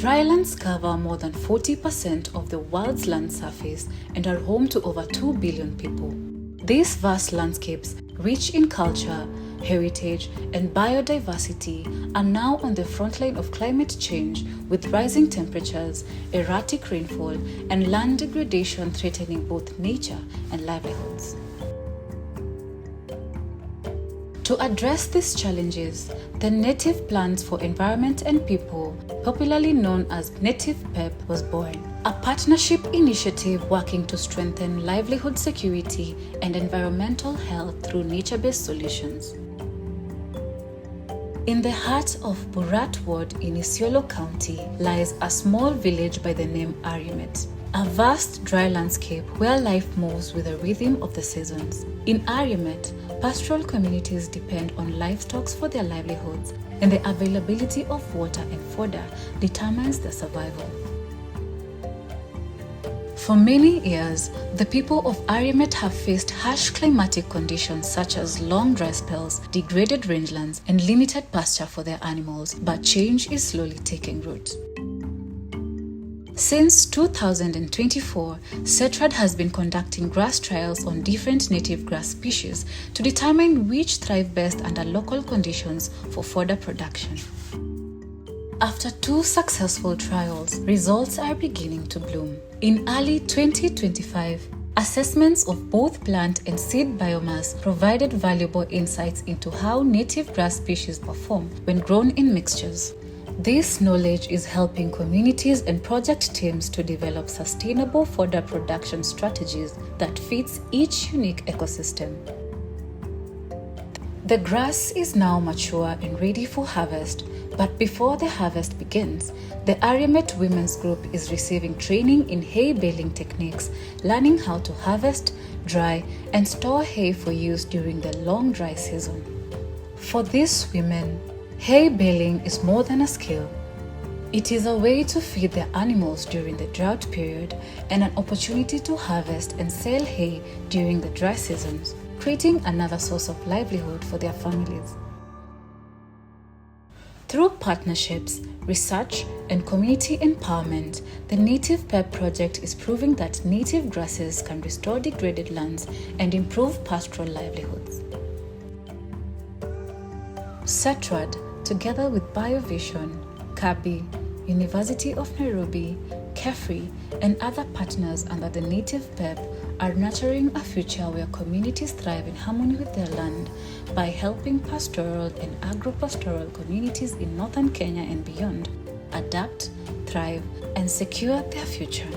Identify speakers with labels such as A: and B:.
A: Drylands cover more than 40% of the world's land surface and are home to over 2 billion people. These vast landscapes, rich in culture, heritage, and biodiversity, are now on the front line of climate change, with rising temperatures, erratic rainfall, and land degradation threatening both nature and livelihoods. To address these challenges, the Native Plans for Environment and People, popularly known as Native PEP, was born, a partnership initiative working to strengthen livelihood security and environmental health through nature-based solutions. In the heart of Burat Ward in Isiolo County lies a small village by the name Aremiet, a vast dry landscape where life moves with the rhythm of the seasons. In Aremiet, pastoral communities depend on livestock for their livelihoods, and the availability of water and fodder determines their survival. For many years, the people of Aremiet have faced harsh climatic conditions such as long dry spells, degraded rangelands, and limited pasture for their animals, but change is slowly taking root. Since 2024, CETRAD has been conducting grass trials on different native grass species to determine which thrive best under local conditions for fodder production. After 2 successful trials, results are beginning to bloom. In early 2025, assessments of both plant and seed biomass provided valuable insights into how native grass species perform when grown in mixtures. This knowledge is helping communities and project teams to develop sustainable fodder production strategies that fits each unique ecosystem. The grass is now mature and ready for harvest, but before the harvest begins, the Aremiet Women's Group is receiving training in hay-baling techniques, learning how to harvest, dry, and store hay for use during the long dry season. For these women, hay-baling is more than a skill. It is a way to feed their animals during the drought period and an opportunity to harvest and sell hay during the dry seasons, creating another source of livelihood for their families. Through partnerships, research, and community empowerment, the Native PEP project is proving that native grasses can restore degraded lands and improve pastoral livelihoods. CETRAD, together with BioVision, CABI, University of Nairobi, KEFRI, and other partners under the Native PEP, are nurturing a future where communities thrive in harmony with their land by helping pastoral and agro-pastoral communities in northern Kenya and beyond adapt, thrive, and secure their future.